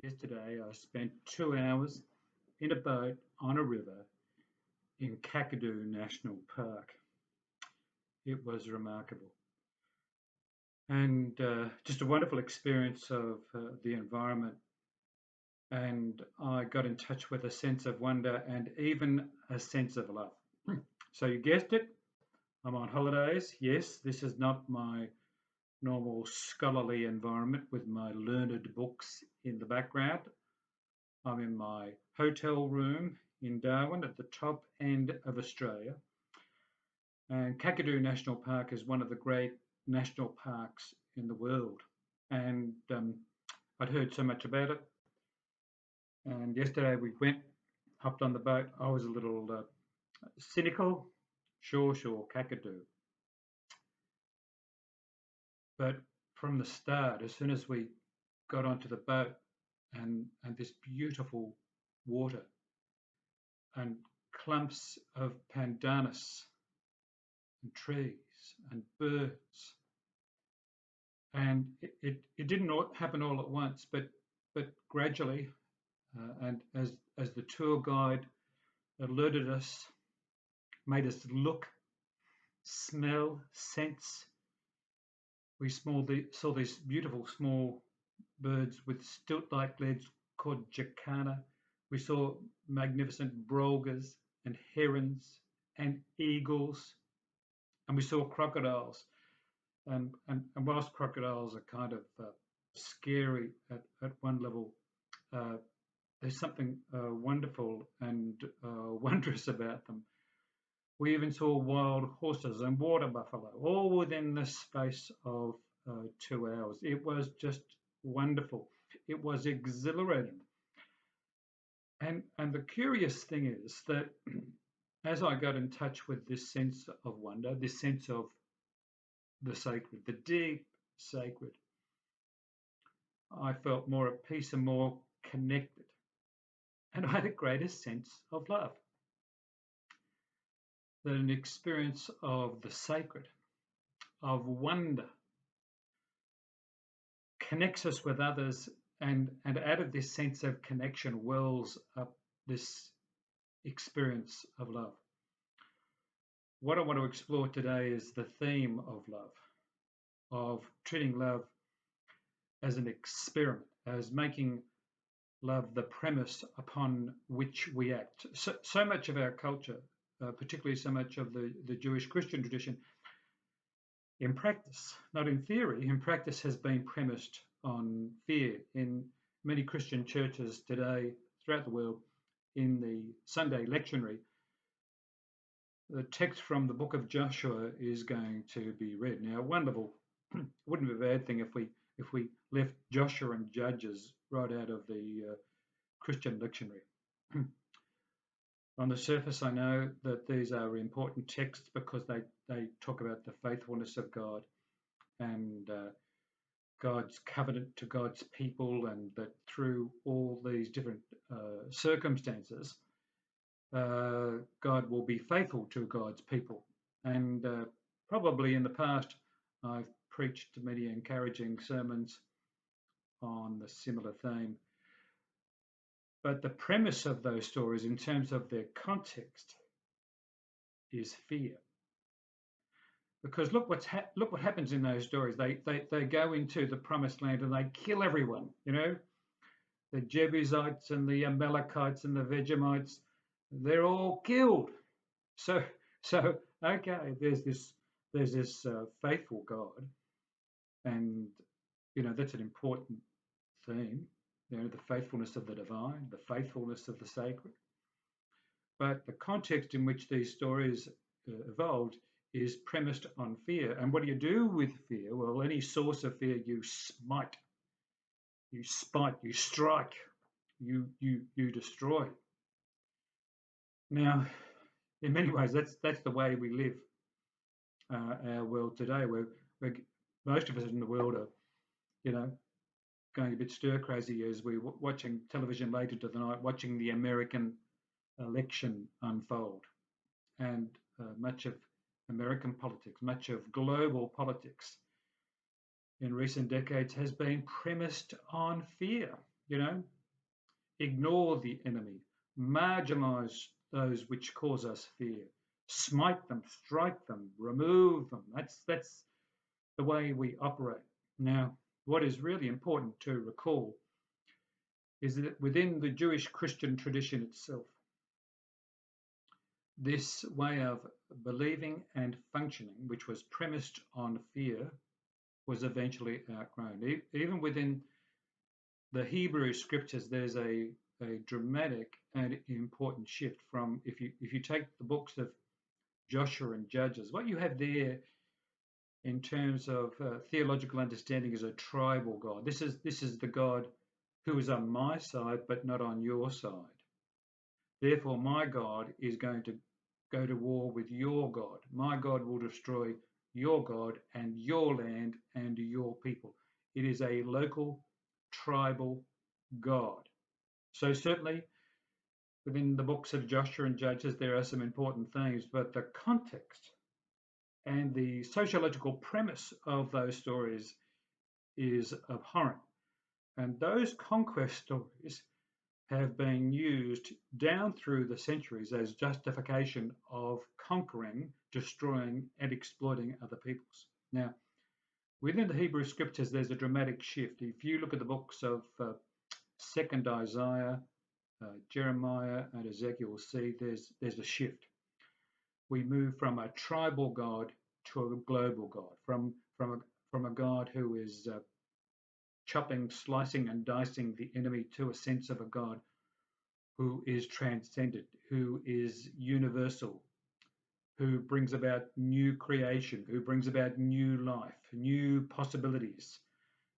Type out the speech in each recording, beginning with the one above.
Yesterday, I spent 2 hours in a boat on a river in Kakadu National Park. It was remarkable and just a wonderful experience of the environment. And I got in touch with a sense of wonder and even a sense of love. So, you guessed it, I'm on holidays. Yes, this is not my normal scholarly environment with my learned books in the background. I'm in my hotel room in Darwin at the top end of Australia. And Kakadu National Park is one of the great national parks in the world. And I'd heard so much about it. And yesterday we hopped on the boat. I was a little cynical. Sure, Kakadu. But from the start, as soon as we got onto the boat and this beautiful water and clumps of pandanus and trees and birds. And it didn't happen all at once, but gradually, and as the tour guide alerted us, made us look, smell, sense, we saw these beautiful small birds with stilt-like legs called jacana. We saw magnificent brolgas and herons and eagles, and we saw crocodiles. And whilst crocodiles are kind of scary at one level, there's something wonderful and wondrous about them. We even saw wild horses and water buffalo, all within the space of 2 hours. It was just wonderful. It was exhilarating. And the curious thing is that as I got in touch with this sense of wonder, this sense of the sacred, the deep sacred, I felt more at peace and more connected. And I had a greater sense of love. That an experience of the sacred, of wonder, connects us with others, and out of this sense of connection wells up this experience of love. What I want to explore today is the theme of love, of treating love as an experiment, as making love the premise upon which we act. So much of our culture, particularly so much of the Jewish Christian tradition, in practice, not in theory, in practice has been premised on fear. In many Christian churches today, throughout the world, in the Sunday lectionary, the text from the book of Joshua is going to be read. Now, wonderful, wouldn't be a bad thing if we left Joshua and Judges right out of the Christian lectionary. On the surface, I know that these are important texts because they talk about the faithfulness of God and God's covenant to God's people, and that through all these different circumstances, God will be faithful to God's people. And probably in the past, I've preached many encouraging sermons on the similar theme. But the premise of those stories, in terms of their context, is fear. Because look what happens in those stories. They go into the promised land and they kill everyone. You know, the Jebusites and the Amalekites and the Vegemites, they're all killed. So okay, there's this faithful God, and you know that's an important theme. You know, the faithfulness of the divine, the faithfulness of the sacred. But the context in which these stories evolved is premised on fear. And what do you do with fear? Well, any source of fear, you smite, you spite, you strike, you destroy. Now, in many ways, that's the way we live our world today. We're most of us in the world are, you know, going a bit stir crazy as we're watching television late into the night, watching the American election unfold, and much of American politics, much of global politics in recent decades has been premised on fear. ignore the enemy, marginalize those which cause us fear, smite them, strike them, remove them. That's the way we operate. Now, what is really important to recall is that within the Jewish Christian tradition itself, this way of believing and functioning, which was premised on fear, was eventually outgrown. Even within the Hebrew scriptures, there's a dramatic and important shift from, if you take the books of Joshua and Judges, what you have there in terms of theological understanding is a tribal God. This is the God who is on my side but not on your side. Therefore, my God is going to go to war with your God. My God will destroy your God and your land and your people. It is a local tribal God. So certainly within the books of Joshua and Judges, there are some important things, but the context and the sociological premise of those stories is abhorrent. And those conquest stories have been used down through the centuries as justification of conquering, destroying, and exploiting other peoples. Now, within the Hebrew scriptures, there's a dramatic shift. If you look at the books of 2nd Isaiah, Jeremiah, and Ezekiel, see there's a shift. We move from a tribal God to a global God, from a God who is chopping, slicing, and dicing the enemy to a sense of a God who is transcendent, who is universal, who brings about new creation, who brings about new life, new possibilities,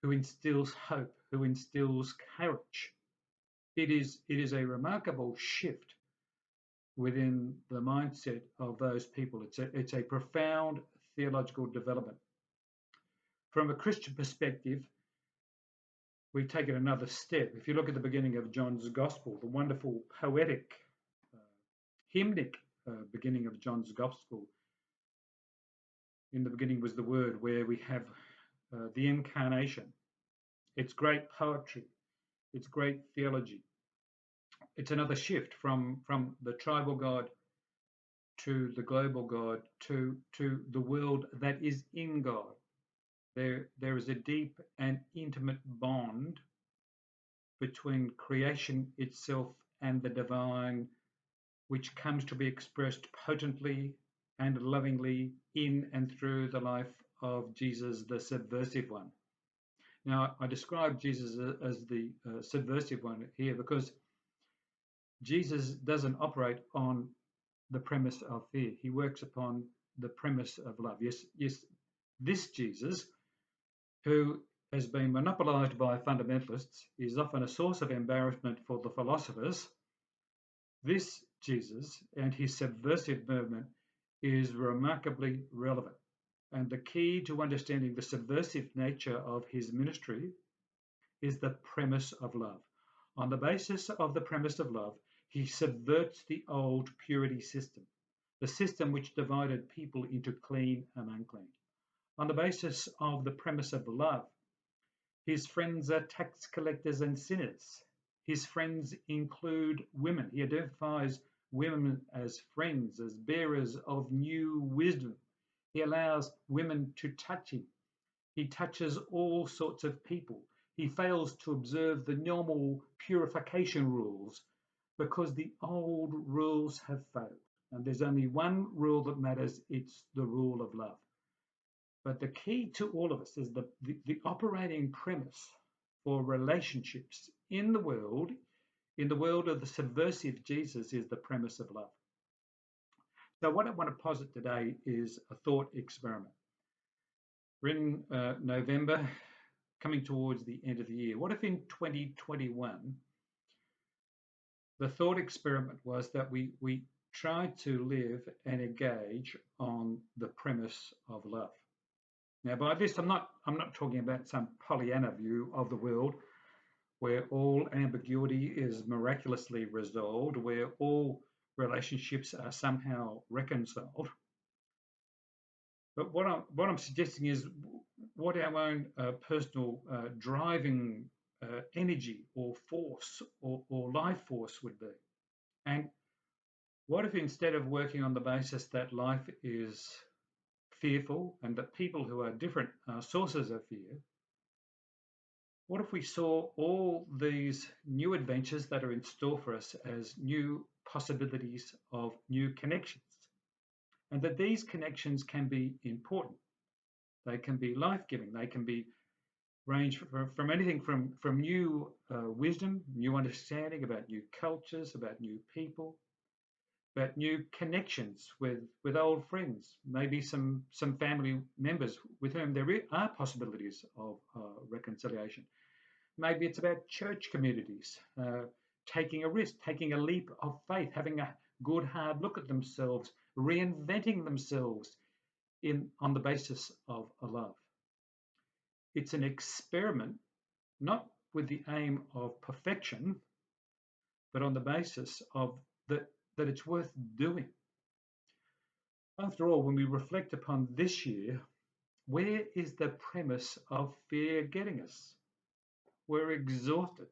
who instills hope, who instills courage. It is a remarkable shift within the mindset of those people. It's a profound theological development. From a Christian perspective, we take it another step. If you look at the beginning of John's Gospel, the wonderful poetic, hymnic beginning of John's Gospel, in the beginning was the Word, where we have the incarnation. It's great poetry. It's great theology. It's another shift from the tribal God to the global God to the world that is in God. There is a deep and intimate bond between creation itself and the divine, which comes to be expressed potently and lovingly in and through the life of Jesus, the subversive one. Now, I describe Jesus as the subversive one here because Jesus doesn't operate on the premise of fear. He works upon the premise of love. Yes, this Jesus, who has been monopolized by fundamentalists, is often a source of embarrassment for the philosophers. This Jesus and his subversive movement is remarkably relevant. And the key to understanding the subversive nature of his ministry is the premise of love. On the basis of the premise of love, he subverts the old purity system, the system which divided people into clean and unclean. On the basis of the premise of love, his friends are tax collectors and sinners. His friends include women. He identifies women as friends, as bearers of new wisdom. He allows women to touch him. He touches all sorts of people. He fails to observe the normal purification rules because the old rules have failed. And there's only one rule that matters. It's the rule of love. But the key to all of us is the operating premise for relationships in the world of the subversive Jesus, is the premise of love. So what I want to posit today is a thought experiment. We're in November, coming towards the end of the year. What if in 2021, the thought experiment was that we tried to live and engage on the premise of love? Now, by this, I'm not talking about some Pollyanna view of the world where all ambiguity is miraculously resolved, where all relationships are somehow reconciled. But what I'm suggesting is what our own personal driving energy or force or life force would be. And what if instead of working on the basis that life is fearful and that people who are different are sources of fear, what if we saw all these new adventures that are in store for us as new possibilities of new connections? And that these connections can be important. They can be life-giving. They can be range from anything from new wisdom, new understanding about new cultures, about new people, about new connections with old friends, maybe some family members with whom there are possibilities of reconciliation. Maybe it's about church communities taking a risk, taking a leap of faith, having a good hard look at themselves, reinventing themselves on the basis of a love. It's an experiment, not with the aim of perfection, but on the basis of that it's worth doing. After all, when we reflect upon this year, where is the premise of fear getting us? We're exhausted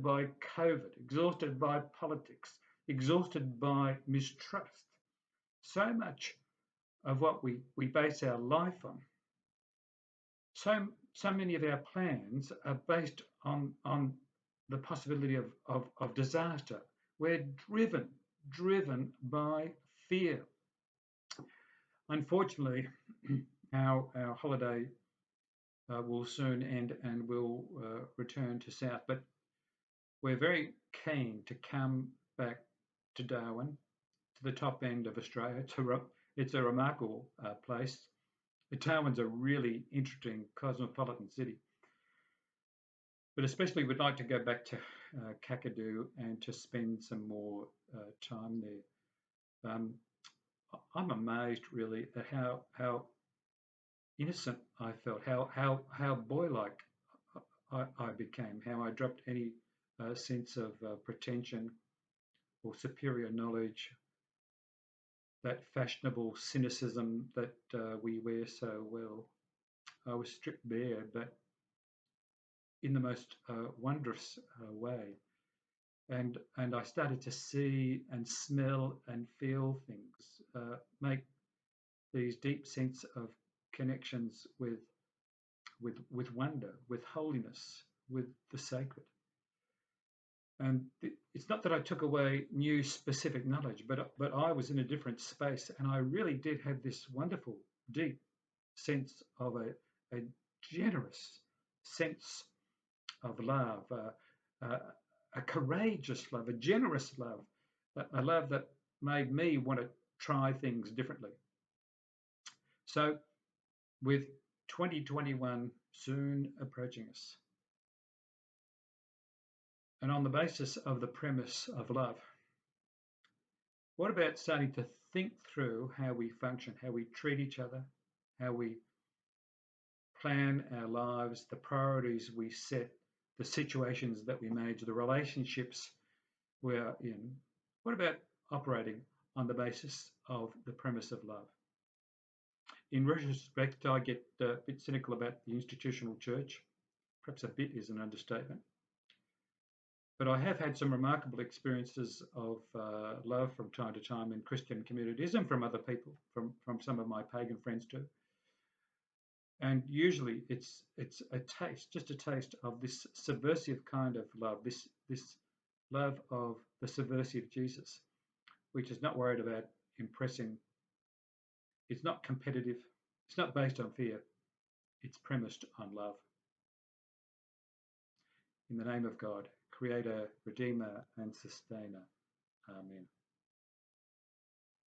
by COVID, exhausted by politics, exhausted by mistrust. So much of what we base our life on, so many of our plans are based on the possibility of disaster. We're driven by fear. Unfortunately, our holiday will soon end and we'll return to South, but we're very keen to come back to Darwin, to the top end of Australia. It's a remarkable place. Darwin's a really interesting cosmopolitan city. But especially we'd like to go back to Kakadu and to spend some more time there. I'm amazed really at how innocent I felt, how boy-like I became, how I dropped any sense of pretension or superior knowledge, that fashionable cynicism that we wear so well. I was stripped bare, but in the most wondrous way. And I started to see and smell and feel things, make these deep sense of connections with wonder, with holiness, with the sacred. And it's not that I took away new specific knowledge, but I was in a different space, and I really did have this wonderful, deep sense of a generous sense of love, a courageous love, a generous love, a love that made me want to try things differently. So with 2021 soon approaching us, and on the basis of the premise of love, what about starting to think through how we function, how we treat each other, how we plan our lives, the priorities we set, the situations that we manage, the relationships we're in? What about operating on the basis of the premise of love? In retrospect, I get a bit cynical about the institutional church. Perhaps a bit is an understatement. But I have had some remarkable experiences of love from time to time in Christian communities and from other people, from some of my pagan friends too. And usually it's a taste, just a taste of this subversive kind of love, this love of the subversive Jesus, which is not worried about impressing. It's not competitive. It's not based on fear. It's premised on love. In the name of God, Creator, Redeemer, and Sustainer. Amen.